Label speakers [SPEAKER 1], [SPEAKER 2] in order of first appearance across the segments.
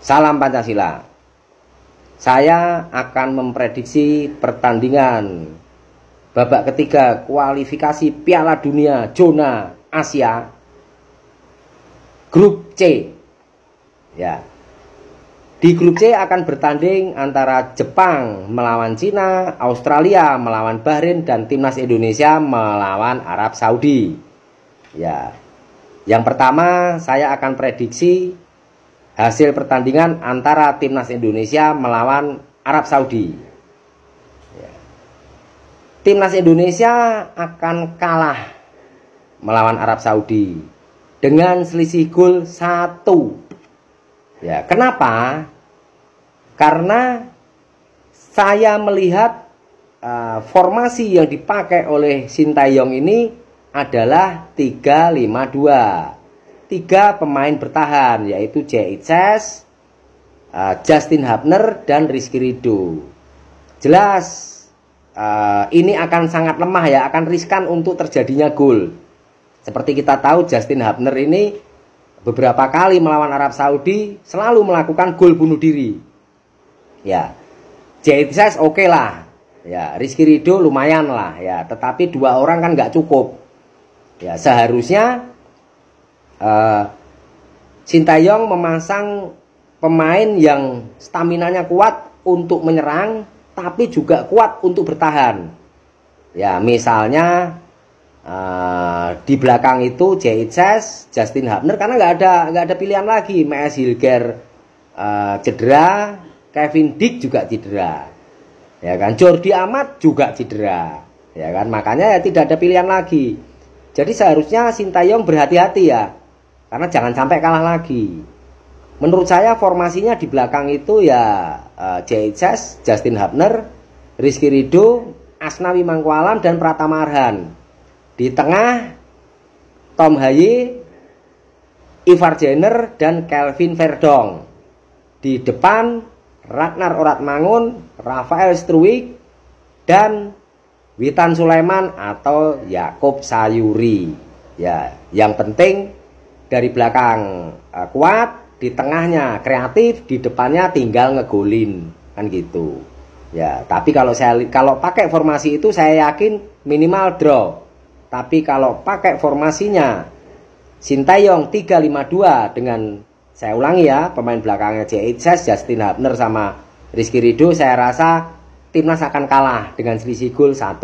[SPEAKER 1] Salam Pancasila. Saya akan memprediksi pertandingan babak ketiga kualifikasi Piala Dunia zona Asia grup C. Ya. Di grup C akan bertanding antara Jepang melawan Cina, Australia melawan Bahrain, dan timnas Indonesia melawan Arab Saudi. Ya. Yang pertama, saya akan prediksi hasil pertandingan antara timnas Indonesia melawan Arab Saudi. Ya. Timnas Indonesia akan kalah melawan Arab Saudi dengan selisih gol 1. Ya, kenapa? Karena saya melihat formasi yang dipakai oleh Sintayong ini adalah 3-5-2. 3 pemain bertahan, yaitu J.H. Justin Hubner dan Rizky Ridho. Jelas ini akan sangat lemah ya, akan riskan untuk terjadinya gol. Seperti kita tahu, Justin Hubner ini beberapa kali melawan Arab Saudi selalu melakukan gol bunuh diri. Ya, J.H. oke lah. Ya, Rizky Ridho lumayan lah ya, tetapi 2 orang kan nggak cukup. Ya, seharusnya Sintayong memasang pemain yang staminanya kuat untuk menyerang, tapi juga kuat untuk bertahan. Ya, misalnya di belakang itu J.H. Justin Hubner, karena nggak ada pilihan lagi. M.S. Hilger cedera, Kevin Dick juga cedera, ya kan. Jordi Amat juga cedera, ya kan. Makanya ya tidak ada pilihan lagi. Jadi seharusnya Sintayong berhati-hati ya, karena jangan sampai kalah lagi. Menurut saya formasinya di belakang itu ya J.H. Justin Hubner, Rizky Ridho, Asnawi Mangkualam, dan Pratama Arhan. Di tengah Tom Haye, Ivar Jenner, dan Kelvin Verdong. Di depan Ragnar Oratmangun, Rafael Struwijk, dan Witan Sulaiman atau Yakob Sayuri. Ya, yang penting dari belakang kuat, di tengahnya kreatif, di depannya tinggal ngegolin, kan gitu. Ya, tapi kalau pakai formasi itu saya yakin minimal draw. Tapi kalau pakai formasinya Sintayong 3-5-2 dengan, saya ulangi ya, pemain belakangnya J.H. Justin Hubner sama Rizky Ridho, saya rasa timnas akan kalah dengan selisih gol 1.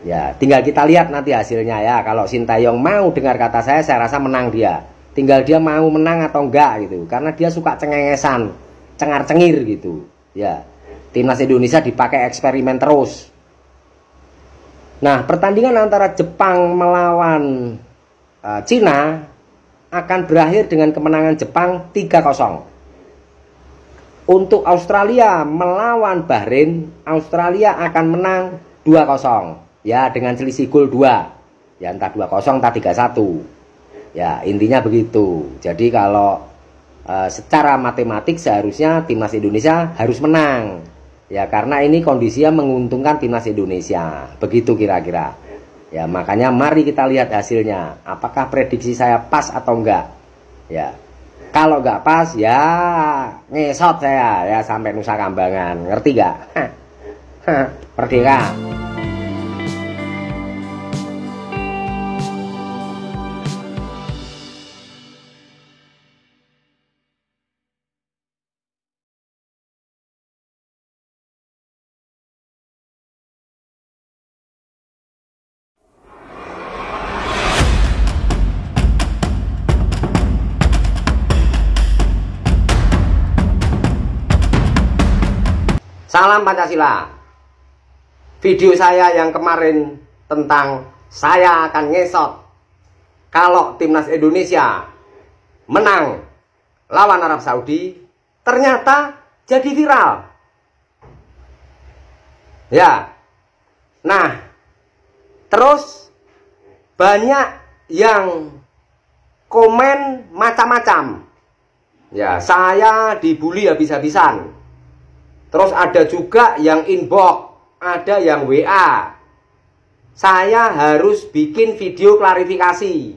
[SPEAKER 1] Ya, tinggal kita lihat nanti hasilnya ya. Kalau Sintayong mau dengar kata saya rasa menang dia. Tinggal dia mau menang atau enggak gitu. Karena dia suka cengengesan, cengar-cengir gitu. Ya, timnas Indonesia dipakai eksperimen terus. Nah, pertandingan antara Jepang melawan Cina akan berakhir dengan kemenangan Jepang 3-0. Untuk Australia melawan Bahrain, Australia akan menang 2-0. Ya, dengan selisih gol 2. Ya, entah 2-0 entah 3-1. Ya, intinya begitu. Jadi kalau secara matematik seharusnya timnas Indonesia harus menang. Ya, karena ini kondisinya menguntungkan timnas Indonesia. Begitu kira-kira. Ya, makanya mari kita lihat hasilnya. Apakah prediksi saya pas atau enggak? Ya. Kalau enggak pas ya ngesot saya ya sampai Nusa Kambangan. Ngerti enggak? Merdeka. Salam Pancasila. Video saya yang kemarin tentang saya akan ngesot kalau timnas Indonesia menang lawan Arab Saudi ternyata jadi viral. Ya. Nah, terus banyak yang komen macam-macam. Ya, saya dibully habis-habisan. Terus ada juga yang inbox, ada yang WA. Saya harus bikin video klarifikasi.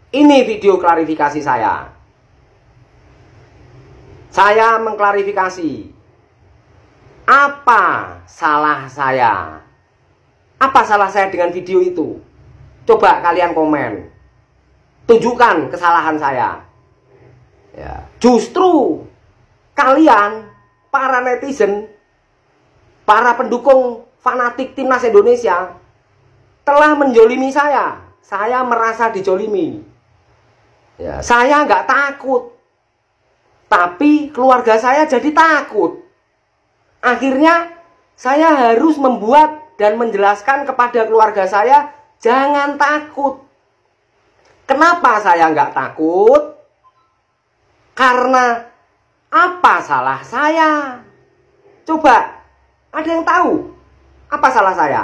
[SPEAKER 1] Ini video klarifikasi saya. Saya mengklarifikasi. Apa salah saya? Apa salah saya dengan video itu? Coba kalian komen. Tunjukkan kesalahan saya. Ya, justru kalian, para netizen, para pendukung fanatik timnas Indonesia, telah menjolimi saya. Saya merasa dijolimi. Ya, saya nggak takut, tapi keluarga saya jadi takut. Akhirnya saya harus membuat dan menjelaskan kepada keluarga saya, jangan takut. Kenapa saya nggak takut? Karena apa salah saya? Coba, ada yang tahu apa salah saya?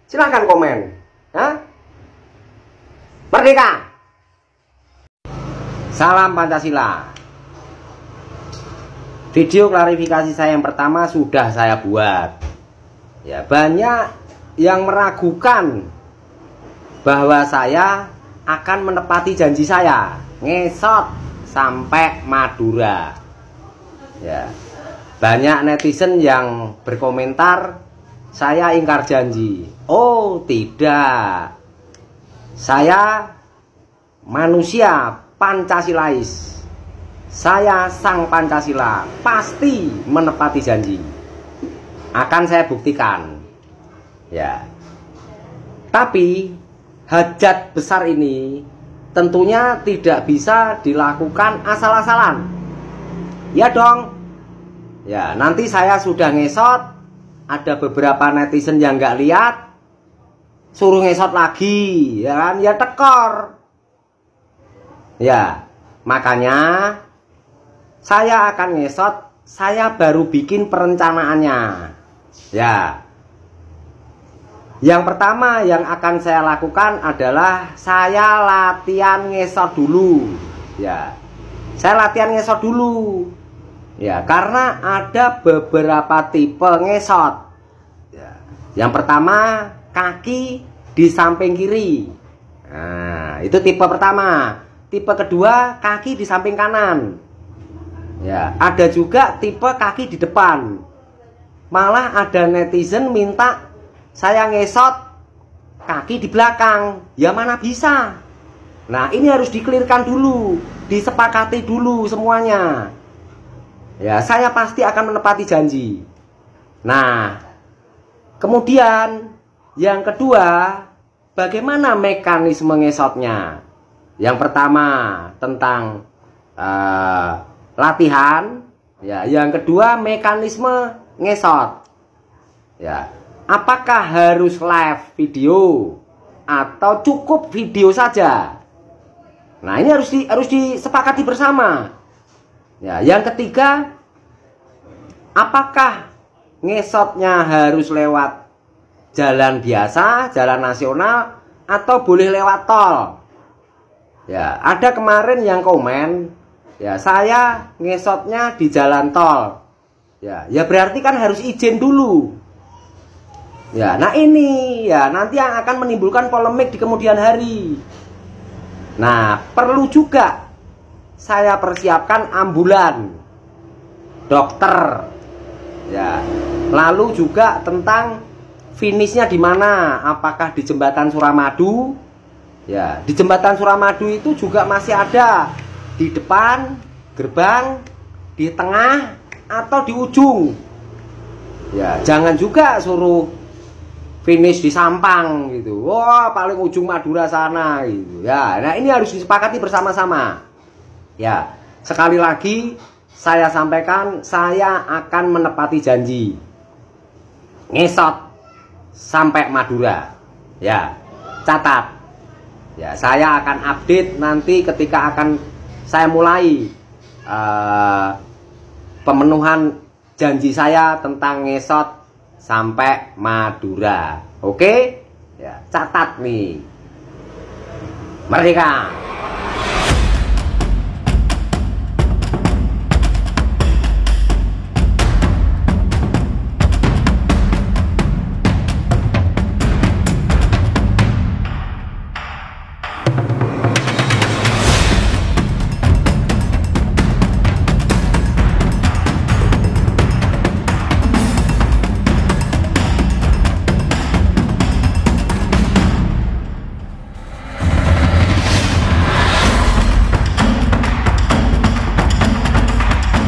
[SPEAKER 1] Silahkan komen. Ya? Merdeka! Salam Pancasila. Video klarifikasi saya yang pertama sudah saya buat. Ya, banyak yang meragukan bahwa saya akan menepati janji saya ngesot sampai Madura. Ya, banyak netizen yang berkomentar saya ingkar janji. Oh tidak, saya manusia Pancasilais. Saya sang Pancasila, pasti menepati janji. Akan saya buktikan. Ya. Tapi hajat besar ini tentunya tidak bisa dilakukan asal-asalan. Ya dong. Ya, nanti saya sudah ngesot, ada beberapa netizen yang nggak lihat, suruh ngesot lagi, ya kan? Ya tekor. Ya, makanya saya akan ngesot, saya baru bikin perencanaannya. Ya. Yang pertama yang akan saya lakukan adalah saya latihan ngesot dulu. Ya. Saya latihan ngesot dulu. Ya, karena ada beberapa tipe ngesot. Ya. Yang pertama, kaki di samping kiri. Nah, itu tipe pertama. Tipe kedua, kaki di samping kanan. Ya, ada juga tipe kaki di depan. Malah ada netizen minta saya ngesot kaki di belakang. Ya mana bisa. Nah, ini harus dikelirkan dulu, disepakati dulu semuanya. Ya, saya pasti akan menepati janji. Nah, kemudian yang kedua, bagaimana mekanisme ngesotnya? Yang pertama tentang latihan, ya. Yang kedua mekanisme ngesot. Ya, apakah harus live video atau cukup video saja? Nah, ini harus disepakati bersama. Ya, yang ketiga, apakah ngesotnya harus lewat jalan biasa, jalan nasional, atau boleh lewat tol? Ya, ada kemarin yang komen, ya saya ngesotnya di jalan tol. Ya berarti kan harus izin dulu. Ya, nah ini ya nanti yang akan menimbulkan polemik di kemudian hari. Nah, perlu juga saya persiapkan ambulan, dokter. Ya, lalu juga tentang finishnya di mana? Apakah di jembatan Suramadu? Ya, di jembatan Suramadu itu juga masih ada di depan gerbang, di tengah, atau di ujung. Ya, jangan juga suruh finish di Sampang gitu. Wah, paling ujung Madura sana gitu. Ya, nah ini harus disepakati bersama-sama. Ya, sekali lagi saya sampaikan, saya akan menepati janji. Ngesot sampai Madura. Ya, catat. Ya, saya akan update nanti ketika akan saya mulai pemenuhan janji saya tentang ngesot sampai Madura. Oke? Ya, catat nih. Merdeka!